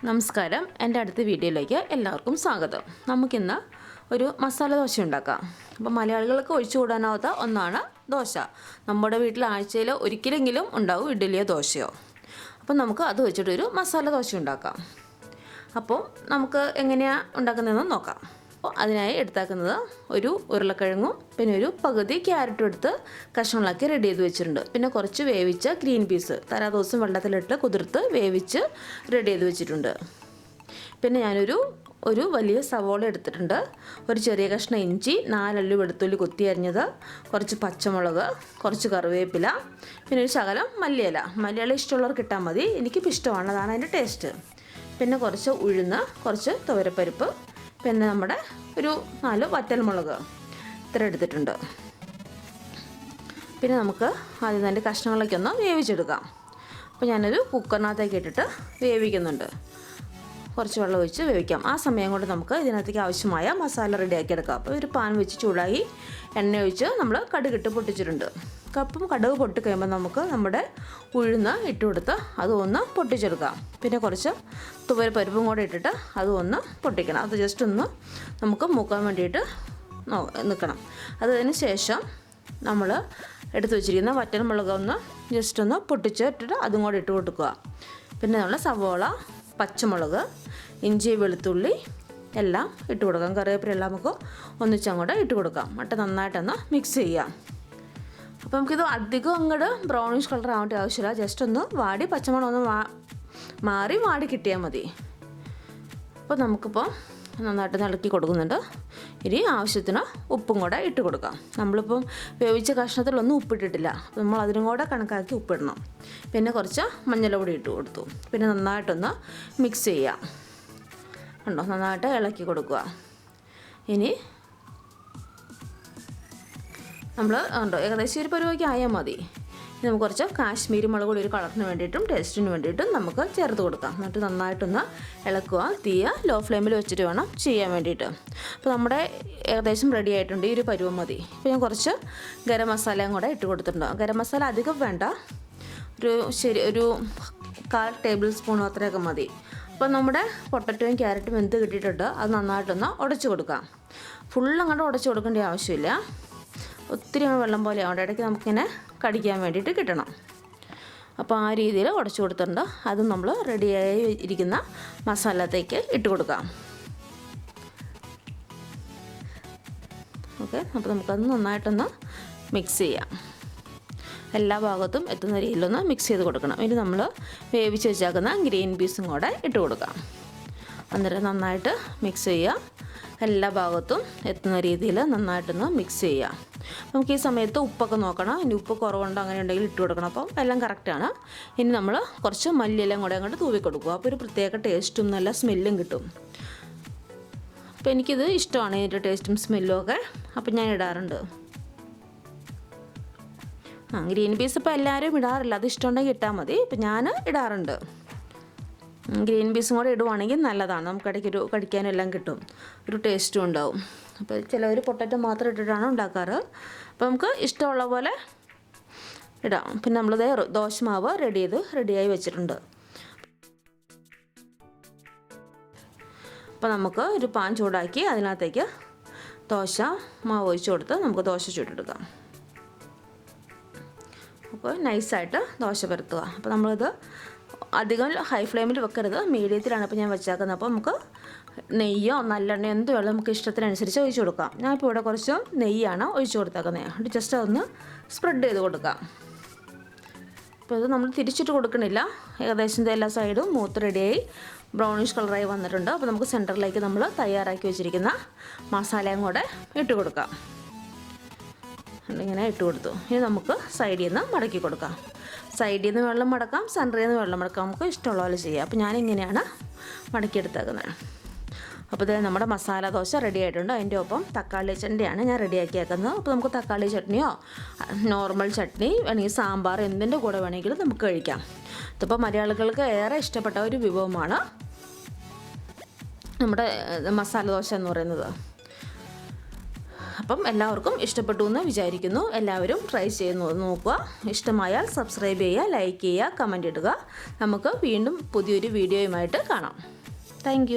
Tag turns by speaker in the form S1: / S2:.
S1: നമസ്കാരം, എൻ്റെ അടുത്ത വീഡിയോയിലേക്ക് എല്ലാവർക്കും സ്വാഗതം. നമുക്കിന്ന് ഒരു മസാല ദോശ ഉണ്ടാക്കാം. അപ്പോൾ മലയാളികൾക്ക് ഒഴിച്ചു കൂടാനാവാത്ത ഒന്നാണ് ദോശ. നമ്മുടെ വീട്ടിൽ ആഴ്ചയിൽ ഒരിക്കലെങ്കിലും ഉണ്ടാവും ഇഡ്ഡലിയോ ദോശയോ. അപ്പോൾ നമുക്ക് അത് വെച്ചിട്ടൊരു മസാല ദോശ ഉണ്ടാക്കാം. അപ്പോൾ നമുക്ക് എങ്ങനെയാണ് ഉണ്ടാക്കുന്നതെന്ന് നോക്കാം. അപ്പോൾ അതിനായി എടുത്താക്കുന്നത് ഒരു ഉരുളക്കിഴങ്ങും പിന്നെ ഒരു പകുതി ക്യാരറ്റും എടുത്ത് കഷ്ണങ്ങളാക്കി റെഡി ചെയ്ത് വെച്ചിട്ടുണ്ട്. പിന്നെ കുറച്ച് വേവിച്ച ഗ്രീൻ പീസ് തലേ ദിവസം വെള്ളത്തിലിട്ട് കുതിർത്ത് വേവിച്ച് റെഡി ചെയ്ത് വെച്ചിട്ടുണ്ട്. പിന്നെ ഞാനൊരു വലിയ സവോള എടുത്തിട്ടുണ്ട്. ഒരു ചെറിയ കഷ്ണം ഇഞ്ചി, 4 അല്ലി വെളുത്തുള്ളി കുത്തി അരിഞ്ഞത്, കുറച്ച് പച്ചമുളക്, കുറച്ച് കറിവേപ്പില, പിന്നെ ഒരു ശകലം മല്ലിയില ഇഷ്ടമുള്ളവർക്ക് ഇട്ടാൽ മതി. എനിക്കിപ്പോൾ ഇഷ്ടമാണ്, അതാണ് അതിൻ്റെ ടേസ്റ്റ്. പിന്നെ കുറച്ച് ഉഴുന്ന്, കുറച്ച് തുവരപ്പരിപ്പ്, പിന്നെ നമ്മുടെ ഒരു 4 വറ്റൽമുളക് ഇത്ര എടുത്തിട്ടുണ്ട്. പിന്നെ നമുക്ക് ആദ്യം തന്നെ കഷ്ണങ്ങളൊക്കെ ഒന്ന് വേവിച്ചെടുക്കാം. അപ്പോൾ ഞാനൊരു കുക്കറിനകത്തേക്ക് ഇട്ടിട്ട് വേവിക്കുന്നുണ്ട്. കുറച്ച് വെള്ളം ഒഴിച്ച് വേവിക്കാം. ആ സമയം കൊണ്ട് നമുക്ക് ഇതിനകത്തേക്ക് ആവശ്യമായ മസാല റെഡിയാക്കി എടുക്കാം. അപ്പോൾ ഒരു പാൻ വെച്ച് ചൂടായി എണ്ണ ഒഴിച്ച് നമ്മൾ കടുകിട്ട് പൊട്ടിച്ചിട്ടുണ്ട്. കടുക് പൊട്ടി കഴിയുമ്പോൾ നമുക്ക് നമ്മുടെ ഉഴുന്ന് ഇട്ട് കൊടുത്ത് അതൊന്ന് പൊട്ടിച്ചെടുക്കാം. പിന്നെ കുറച്ച് തുവരപ്പരിപ്പും കൂടെ ഇട്ടിട്ട് അതൊന്ന് പൊട്ടിക്കണം. അത് ജസ്റ്റ് ഒന്ന് നമുക്ക് മൂക്കാൻ വേണ്ടിയിട്ട് നിൽക്കണം. അതിന് ശേഷം നമ്മൾ എടുത്ത് വെച്ചിരിക്കുന്ന വറ്റൽമുളക് ഒന്ന് ജസ്റ്റ് ഒന്ന് പൊട്ടിച്ചിട്ടിട്ട് അതും കൂടെ ഇട്ട് കൊടുക്കുക. പിന്നെ നമ്മൾ സവോള, പച്ചമുളക്, ഇഞ്ചി, വെളുത്തുള്ളി എല്ലാം ഇട്ട് കൊടുക്കാം. കറിവേപ്പില എല്ലാം നമുക്ക് ഒന്നിച്ചങ്ങോട്ട് ഇട്ട് കൊടുക്കാം. എന്നിട്ട് നന്നായിട്ടൊന്ന് മിക്സ് ചെയ്യാം. അപ്പോൾ നമുക്കിത് അധികം അങ്ങോട്ട് ബ്രൗണിഷ് കളർ ആവേണ്ട ആവശ്യമില്ല. ജസ്റ്റ് ഒന്ന് വാടി പച്ചമുളക് ഒന്ന് വാടി കിട്ടിയാൽ മതി. അപ്പോൾ നമുക്കിപ്പോൾ നന്നായിട്ട് ഇളക്കി കൊടുക്കുന്നുണ്ട്. ഇനി ആവശ്യത്തിന് ഉപ്പും കൂടെ ഇട്ട് കൊടുക്കാം. നമ്മളിപ്പം വേവിച്ച കഷ്ണത്തിലൊന്നും ഉപ്പിട്ടിട്ടില്ല. അപ്പോൾ നമ്മൾ അതിനും കൂടെ കണക്കാക്കി ഉപ്പിടണം. പിന്നെ കുറച്ച് മഞ്ഞൾപ്പൊടി ഇട്ട് കൊടുത്തു. പിന്നെ നന്നായിട്ടൊന്ന് മിക്സ് ചെയ്യാം. കണ്ടോ, നന്നായിട്ട് ഇളക്കി കൊടുക്കുക. ഇനി നമ്മൾ ഉണ്ടോ ഏകദേശം ഒരു പരുവയ്ക്ക് ആയാൽ മതി. നമുക്ക് കുറച്ച് കാശ്മീരി മുളക് പൊടി ഒരു കളറിന് വേണ്ടിയിട്ടും ടേസ്റ്റിന് വേണ്ടിയിട്ടും നമുക്ക് ചേർത്ത് കൊടുക്കാം. എന്നിട്ട് നന്നായിട്ടൊന്ന് ഇളക്കുക. തീയ ലോ ഫ്ലെയിമിൽ വെച്ചിട്ട് വേണം ചെയ്യാൻ വേണ്ടിയിട്ട്. അപ്പോൾ നമ്മുടെ ഏകദേശം റെഡി ആയിട്ടുണ്ട്. ഈ ഒരു പരുവം മതി. ഇപ്പോൾ ഞാൻ കുറച്ച് ഗരം മസാലയും കൂടെ ഇട്ട് കൊടുത്തിട്ടുണ്ട്. ഗരം മസാല അധികം വേണ്ട, ഒരു 1/4 ടേബിൾ സ്പൂൺ അത്രയൊക്കെ മതി. അപ്പോൾ നമ്മുടെ പൊട്ടറ്റോയും ക്യാരറ്റും വെന്ത് കിട്ടിയിട്ടുണ്ട്. അത് നന്നായിട്ടൊന്ന് ഉടച്ചു കൊടുക്കാം. ഫുള്ളങ്ങോട്ട് ഉടച്ചു കൊടുക്കേണ്ട ആവശ്യമില്ല. ഒത്തിരി വെള്ളം പോലെ ആവണ്ട, ഇടയ്ക്ക് നമുക്കിങ്ങനെ കടിക്കാൻ വേണ്ടിയിട്ട് കിട്ടണം. അപ്പോൾ ആ രീതിയിൽ ഉടച്ചു കൊടുത്തിട്ടുണ്ട്. അത് നമ്മൾ റെഡിയായി ഇരിക്കുന്ന മസാലത്തേക്ക് ഇട്ട് കൊടുക്കാം. ഓക്കെ, അപ്പോൾ നമുക്കത് നന്നായിട്ടൊന്ന് മിക്സ് ചെയ്യാം. എല്ലാ ഭാഗത്തും എത്തുന്ന രീതിയിലൊന്ന് മിക്സ് ചെയ്ത് കൊടുക്കണം. ഇനി നമ്മൾ വേവിച്ച് വെച്ചാക്കുന്ന ഗ്രീൻ പീസും കൂടെ ഇട്ട് കൊടുക്കാം. അന്നേരം നന്നായിട്ട് മിക്സ് ചെയ്യുക. എല്ലാ ഭാഗത്തും എത്തുന്ന രീതിയിൽ നന്നായിട്ടൊന്ന് മിക്സ് ചെയ്യുക. നമുക്ക് ഈ സമയത്ത് ഉപ്പൊക്കെ നോക്കണം. ഇനി ഉപ്പ് കുറവുണ്ടോ അങ്ങനെ ഉണ്ടെങ്കിൽ ഇട്ട് കൊടുക്കണം. അപ്പം എല്ലാം കറക്റ്റാണ്. ഇനി നമ്മൾ കുറച്ച് മല്ലിയെല്ലാം കൂടെ അങ്ങോട്ട് തൂവി കൊടുക്കുക. അപ്പോൾ ഒരു പ്രത്യേക ടേസ്റ്റും നല്ല സ്മെല്ലും കിട്ടും. അപ്പോൾ എനിക്കിത് ഇഷ്ടമാണ്, ഇതിൻ്റെ ടേസ്റ്റും സ്മെല്ലും ഒക്കെ. അപ്പം ഞാൻ ഇടാറുണ്ട്. ഗ്രീൻ പീസ് ഇപ്പോൾ എല്ലാവരും ഇടാറില്ല. അത് ഇഷ്ടമുണ്ടെങ്കിൽ ഇട്ടാൽ മതി. ഇപ്പം ഞാൻ ഇടാറുണ്ട്. ഗ്രീൻ പീസും കൂടെ ഇടുവാണെങ്കിൽ നല്ലതാണ്. നമുക്ക് ഇടയ്ക്ക് കടിക്കാനും എല്ലാം കിട്ടും, ഒരു ടേസ്റ്റും ഉണ്ടാവും. അപ്പോൾ ചിലവർ പൊട്ടറ്റോ മാത്രം ഇട്ടിട്ടാണ് ഉണ്ടാക്കാറ്. അപ്പോൾ നമുക്ക് ഇഷ്ടമുള്ള പോലെ ഇടാം. പിന്നെ നമ്മളിത് ദോശമാവ് റെഡിയായി വെച്ചിട്ടുണ്ട്. അപ്പോൾ നമുക്ക് ഒരു പാൻ ചൂടാക്കി അതിനകത്തേക്ക് ദോശ മാവ് ഒഴിച്ച് കൊടുത്ത് നമുക്ക് ദോശ ചുട്ടെടുക്കാം. അപ്പോൾ നൈസായിട്ട് ദോശ പരത്തുക. അപ്പോൾ നമ്മളിത് അധികം ഹൈ ഫ്ലെയിമിൽ വെക്കരുത്, മീഡിയത്തിലാണ് ഇപ്പോൾ ഞാൻ വെച്ചേക്കുന്നത്. അപ്പോൾ നമുക്ക് നെയ്യോ നല്ലെണ്ണയോ എന്ത് വേണം നമുക്ക് ഇഷ്ടത്തിനനുസരിച്ച് ഒഴിച്ച് കൊടുക്കാം. ഞാനിപ്പോൾ ഇവിടെ കുറച്ച് നെയ്യാണ് ഒഴിച്ച് കൊടുത്തേക്കുന്നത്. അത് ജസ്റ്റ് അതൊന്ന് സ്പ്രെഡ് ചെയ്ത് കൊടുക്കാം. അപ്പോൾ ഇത് നമ്മൾ തിരിച്ചിട്ട് കൊടുക്കണില്ല. ഏകദേശം എല്ലാ സൈഡും മൂത്ത് റെഡിയായി ബ്രൗണിഷ് കളറായി വന്നിട്ടുണ്ട്. അപ്പോൾ നമുക്ക് സെൻറ്ററിലേക്ക് നമ്മൾ തയ്യാറാക്കി വെച്ചിരിക്കുന്ന മസാലയും കൂടെ ഇട്ട് കൊടുക്കാം. ഇങ്ങനെ ഇട്ട് കൊടുത്തു. ഇനി നമുക്ക് സൈഡിൽ നിന്ന് മടക്കി കൊടുക്കാം. സൈഡിൽ നിന്ന് വെള്ളം മടക്കാം, സെൻറ്ററിൽ നിന്ന് വെള്ളം മടക്കാം. നമുക്ക് ഇഷ്ടമുള്ള പോലെ ചെയ്യാം. അപ്പോൾ ഞാനിങ്ങനെയാണ് മടക്കിയെടുത്തേക്കുന്നത്. അപ്പോൾ ഇത് നമ്മുടെ മസാല ദോശ റെഡി ആയിട്ടുണ്ട്. അതിൻ്റെ ഒപ്പം തക്കാളി ചട്നിയാണ് ഞാൻ റെഡിയാക്കിയേക്കുന്നത്. അപ്പോൾ നമുക്ക് തക്കാളി ചട്നിയോ നോർമൽ ചട്നി വേണമെങ്കിൽ സാമ്പാർ എന്തിൻ്റെ കൂടെ വേണമെങ്കിലും നമുക്ക് കഴിക്കാം. ഇതിപ്പോൾ മലയാളികൾക്ക് ഏറെ ഇഷ്ടപ്പെട്ട ഒരു വിഭവമാണ് നമ്മുടെ മസാല ദോശ എന്ന് പറയുന്നത്. അപ്പം എല്ലാവർക്കും ഇഷ്ടപ്പെട്ടു എന്ന് വിചാരിക്കുന്നു. എല്ലാവരും ട്രൈ ചെയ്ത് നോക്കുക. ഇഷ്ടമായാൽ സബ്സ്ക്രൈബ് ചെയ്യുക, ലൈക്ക് ചെയ്യുക, കമൻറ്റ് ഇടുക. നമുക്ക് വീണ്ടും പുതിയൊരു വീഡിയോയുമായിട്ട് കാണാം. താങ്ക്